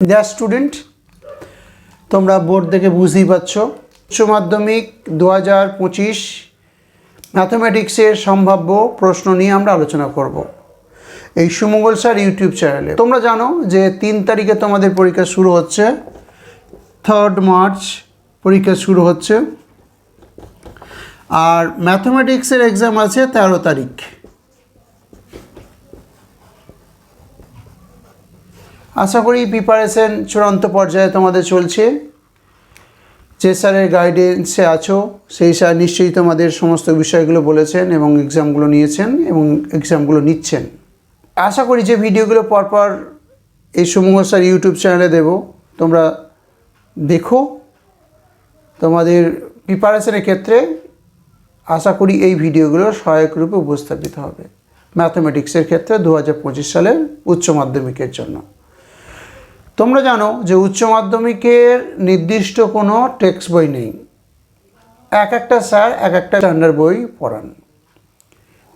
Dear student, তোমরা board দেখে বুঝতেই পারছো উচ্চ মাধ্যমিক 2025 ম্যাথমেটিক্সের সম্ভাব্য প্রশ্ন নিয়ে আমরা আলোচনা করব এই সুমঙ্গল স্যার ইউটিউব চ্যানেলে। তোমরা জানো যে 3 তারিখে তোমাদের পরীক্ষা শুরু হচ্ছে, 3 মার্চ পরীক্ষা শুরু হচ্ছে, আর ম্যাথমেটিক্সের এক্সাম আছে 13 তারিখ। আশা করি প্রিপারেশন চূড়ান্ত পর্যায়ে তোমাদের চলছে। যে স্যারের গাইডেন্সে আছো সেই স্যার নিশ্চয়ই তোমাদের সমস্ত বিষয়গুলো বলেছেন এবং এক্সামগুলো নিয়েছেন এবং এক্সামগুলো নিচ্ছেন। আশা করি যে ভিডিওগুলো পরপর এই সুমঙ্গল স্যার ইউটিউব চ্যানেলে দেব, তোমরা দেখো। তোমাদের প্রিপারেশনের ক্ষেত্রে আশা করি এই ভিডিওগুলো সহায়ক রূপে উপস্থাপিত হবে ম্যাথমেটিক্সের ক্ষেত্রে 2025 সালের উচ্চ মাধ্যমিকের জন্য। তোমরা জানো যে উচ্চ মাধ্যমিকের নির্দিষ্ট কোনো টেক্সট বই নেই, এক একটা স্যার এক একটা স্ট্যান্ডার্ড বই পড়ান।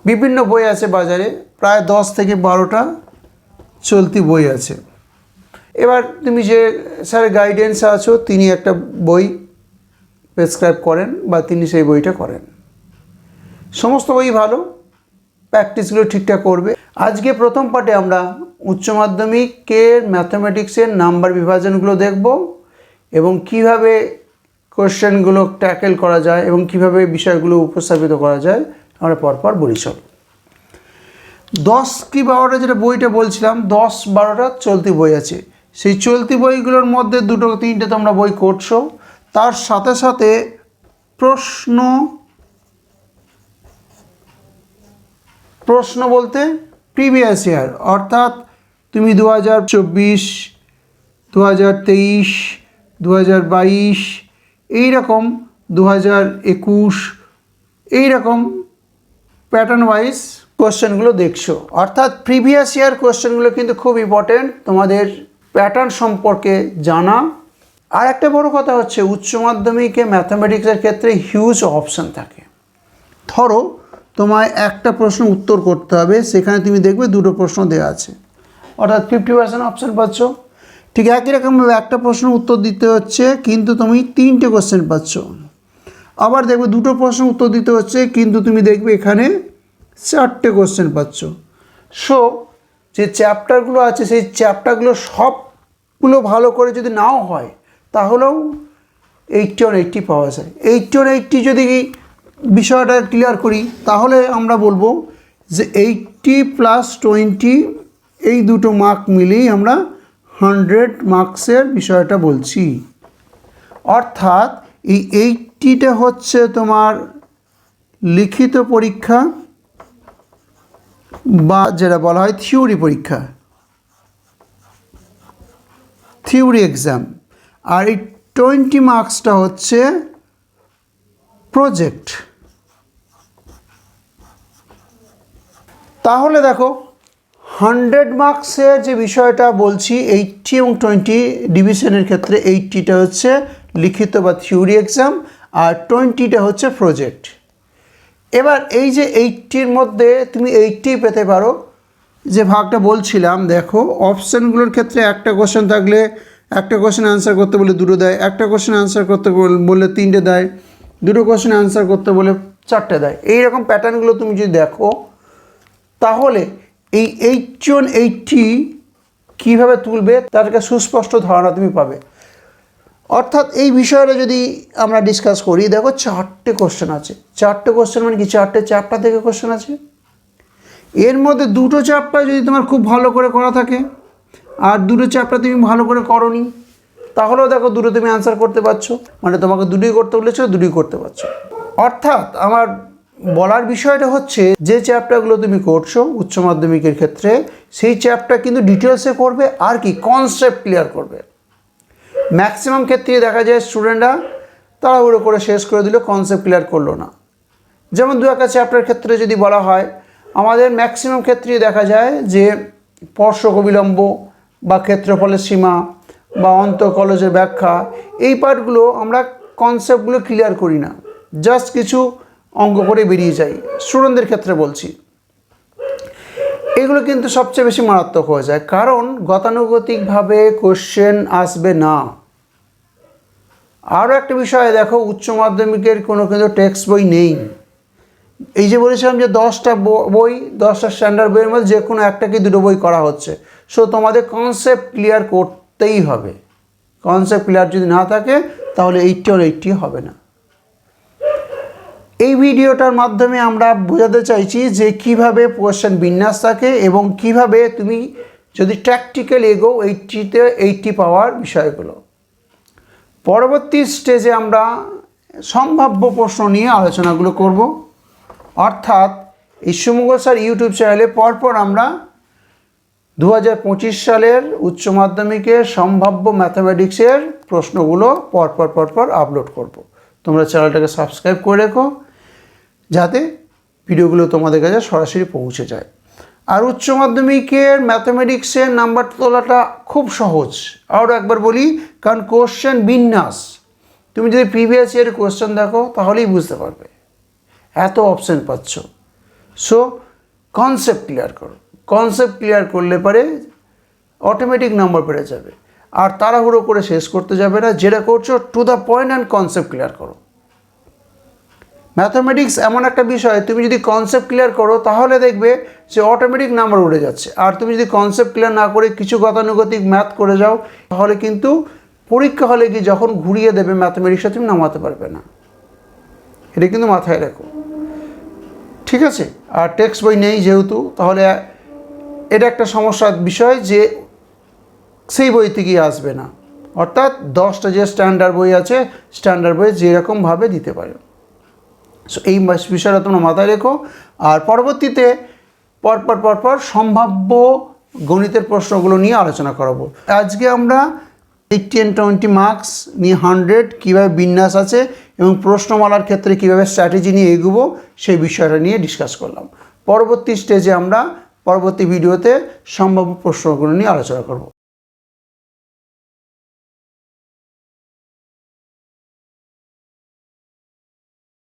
বিভিন্ন বই আছে বাজারে, প্রায় 10 থেকে 12টা চলতি বই আছে। এবার তুমি যে স্যারের গাইডেন্সে আছো তিনি একটা বই প্রেসক্রাইব করেন বা তিনি সেই বইটা করেন। সমস্ত বই ভালো, প্র্যাকটিসগুলো ঠিকঠাক করবে। আজকে প্রথম পার্টে আমরা উচ্চ মাধ্যমিকের ম্যাথমেটিক্সের নাম্বার বিভাজনগুলো দেখব এবং কিভাবে কোশ্চেনগুলো ট্যাকেল করা যায় এবং কিভাবে বিষয়গুলো উপস্থাপিত করা যায় আমরা পরপর বলি। চল 10 কি 12টা যেটা বইটা বলছিলাম, 10-12টা চলতি বই আছে। সেই চলতি বইগুলোর মধ্যে 2-3টে তোমরা বই করছো, তার সাথে সাথে প্রশ্ন বলতে প্রিভিয়াস ইয়ার, অর্থাৎ তুমি 2024, 2023, 2022, এইরকম 2021 এইরকম প্যাটার্ন ওয়াইজ কোশ্চেনগুলো দেখছো। অর্থাৎ প্রিভিয়াস ইয়ার কোশ্চেনগুলো কিন্তু খুব ইম্পর্টেন্ট তোমাদের প্যাটার্ন সম্পর্কে জানা। আর একটা বড় কথা হচ্ছে উচ্চ মাধ্যমিকে ম্যাথমেটিক্সের ক্ষেত্রে হিউজ অপশান থাকে। ধরো তোমায় একটা প্রশ্ন উত্তর করতে হবে, সেখানে তুমি দেখবে 2টো প্রশ্ন দেওয়া আছে, অর্থাৎ 50% অপশান পাচ্ছ। ঠিক একই রকমভাবে একটা প্রশ্ন উত্তর দিতে হচ্ছে কিন্তু তুমি 3টে কোশ্চেন পাচ্ছ। আবার দেখবে 2টো প্রশ্ন উত্তর দিতে হচ্ছে কিন্তু তুমি দেখবে এখানে 4টে কোশ্চেন পাচ্ছ। সো যে চ্যাপ্টারগুলো আছে সেই চ্যাপ্টারগুলো সবগুলো ভালো করে যদি নাও হয় তাহলেও 80 on 80 পাওয়া যায়। 80 on 80 যদি বিষয়টা ক্লিয়ার করি তাহলে আমরা বলবো যে 80 + 20 এই দুটো মার্ক মিলেই আমরা 100 মার্কসের বিষয়টা বলছি। অর্থাৎ এই 80টা হচ্ছে তোমার লিখিত পরীক্ষা বা যেটা বলা হয় থিওরি পরীক্ষা, থিওরি এক্সাম। আর এই 20 মার্কসটা হচ্ছে প্রজেক্ট। তাহলে দেখো 100 মার্কসের যে বিষয়টা বলছি 80 এবং 20 ডিভিশনের ক্ষেত্রে 80টা হচ্ছে লিখিত বা থিওরি এক্সাম আর 20টা হচ্ছে প্রজেক্ট। এবার এই যে 80-র মধ্যে তুমি 80 পেতে পারো, যে ভাগটা বলছিলাম দেখো অপশানগুলোর ক্ষেত্রে একটা কোশ্চেন থাকলে একটা কোশ্চেন অ্যান্সার করতে বলে 2টো দেয়, একটা কোশ্চেন অ্যান্সার করতে বললে 3টে দেয়, 2টো কোশ্চেন অ্যান্সার করতে বলে 4টে দেয়। এইরকম প্যাটার্নগুলো তুমি যদি দেখো তাহলে এই 80 on 80 কীভাবে তুলবে তার একটা সুস্পষ্ট ধারণা তুমি পাবে। অর্থাৎ এই বিষয়টা যদি আমরা ডিসকাস করি, দেখো 4টে কোশ্চেন আছে। 4টে কোশ্চেন মানে কি 4টে চ্যাপ্টার থেকে কোশ্চেন আছে। এর মধ্যে 2টো চ্যাপ্টার যদি তোমার খুব ভালো করে করা থাকে আর 2টো চ্যাপ্টার তুমি ভালো করে করোনি তাহলেও দেখো 2টো তুমি অ্যান্সার করতে পারছো, মানে তোমাকে 2টোই করতে বলেছো 2টোই করতে পারছো। অর্থাৎ আমার বলার বিষয়টা হচ্ছে যে চ্যাপ্টারগুলো তুমি করছো উচ্চ মাধ্যমিকের ক্ষেত্রে সেই চ্যাপ্টার কিন্তু ডিটেলসে করবে আর কি কনসেপ্ট ক্লিয়ার করবে। ম্যাক্সিমাম ক্ষেত্রে দেখা যায় স্টুডেন্টরা তাড়াহুড়ো করে শেষ করে দিল, কনসেপ্ট ক্লিয়ার করলো না। যেমন 2-1টা চ্যাপ্টার ক্ষেত্রে যদি বলা হয়, আমাদের ম্যাক্সিমাম ক্ষেত্রেই দেখা যায় যে স্পর্শক অবিলম্ব বা ক্ষেত্রফলের সীমা বা অন্তঃকলজের ব্যাখ্যা, এই পার্টগুলো আমরা কনসেপ্টগুলো ক্লিয়ার করি না, জাস্ট কিছু অঙ্ক করে বেরিয়ে যাই। স্টুডেন্টদের ক্ষেত্রে বলছি। এগুলো কিন্তু সবচেয়ে বেশি মারাত্মক হয়ে যায়, কারণ গতানুগতিকভাবে কোশ্চেন আসবে না। আরও একটা বিষয় দেখো, উচ্চ মাধ্যমিকের কোনো কিন্তু টেক্সট বই নেই। এই যে বলেছিলাম যে 10টা বই, 10টা স্ট্যান্ডার্ড বইয়ের মধ্যে যে কোনো একটা কি দুটো বই করা হচ্ছে। সো তোমাদের কনসেপ্ট ক্লিয়ার করতেই হবে। কনসেপ্ট ক্লিয়ার যদি না থাকে তাহলে 80 or 80 হবে না। এই ভিডিওটার মাধ্যমে আমরা বোঝাতে চাইছি যে কিভাবে কোশ্চেন বিন্যাস থাকে এবং কিভাবে তুমি যদি প্র্যাকটিক্যাল এগো 80তে 80 পাওয়ার বিষয়গুলো। পরবর্তী স্টেজে আমরা সম্ভাব্য প্রশ্ন নিয়ে আলোচনাগুলো করব। অর্থাৎ এই সুমঙ্গল স্যার ইউটিউব চ্যানেলে পরপর আমরা 2025 সালের উচ্চ মাধ্যমিকের সম্ভাব্য ম্যাথামেটিক্সের প্রশ্নগুলো পরপর আপলোড করব। তোমরা চ্যানেলটাকে সাবস্ক্রাইব করে রেখো যাতে ভিডিওগুলো তোমাদের কাছে সরাসরি পৌঁছে যায়। আর উচ্চ মাধ্যমিকের ম্যাথামেটিক্সের নাম্বার তোলাটা খুব সহজ। আরও একবার বলি, কারণ কোশ্চেন বিন্যাস তুমি যদি প্রিভিয়াস ইয়ারের কোশ্চেন দেখো তাহলেই বুঝতে পারবে, এত অপশান পাচ্ছ। সো কনসেপ্ট ক্লিয়ার করো। কনসেপ্ট ক্লিয়ার করলে পরে অটোমেটিক নাম্বার বেড়ে যাবে। আর তাড়াহুড়ো করে শেষ করতে যাবে না, যেটা করছো to the point and concept clear করো। ম্যাথামেটিক্স এমন একটা বিষয়, তুমি যদি কনসেপ্ট ক্লিয়ার করো তাহলে দেখবে যে অটোমেটিক নাম্বার উঠে যাচ্ছে। আর তুমি যদি কনসেপ্ট ক্লিয়ার না করে কিছু গতানুগতিক ম্যাথ করে যাও তাহলে কিন্তু পরীক্ষা হলে কি যখন ঘুরিয়ে দেবে ম্যাথামেটিক্সে তুমি নামাতে পারবে না। এটা কিন্তু মাথায় রাখো, ঠিক আছে? আর টেক্সট বই নেই যেহেতু, তাহলে এটা একটা সমস্যার বিষয় যে সেই বই থেকেই আসবে না। অর্থাৎ 10টা যে স্ট্যান্ডার্ড বই আছে, স্ট্যান্ডার্ড বই যেরকমভাবে দিতে পারে। সো এই বিষয়টা তোমরা মাথায় রেখো। আর পরবর্তীতে পরপর সম্ভাব্য গণিতের প্রশ্নগুলো নিয়ে আলোচনা করাবো। আজকে আমরা 80 and 20 মার্কস নিয়ে 100 কীভাবে বিন্যাস আছে এবং প্রশ্নমালার ক্ষেত্রে কীভাবে স্ট্র্যাটেজি নিয়ে এগোবো সেই বিষয়টা নিয়ে ডিসকাস করলাম। পরবর্তী স্টেজে আমরা পরবর্তী ভিডিওতে সম্ভাব্য প্রশ্নগুলো নিয়ে আলোচনা করব।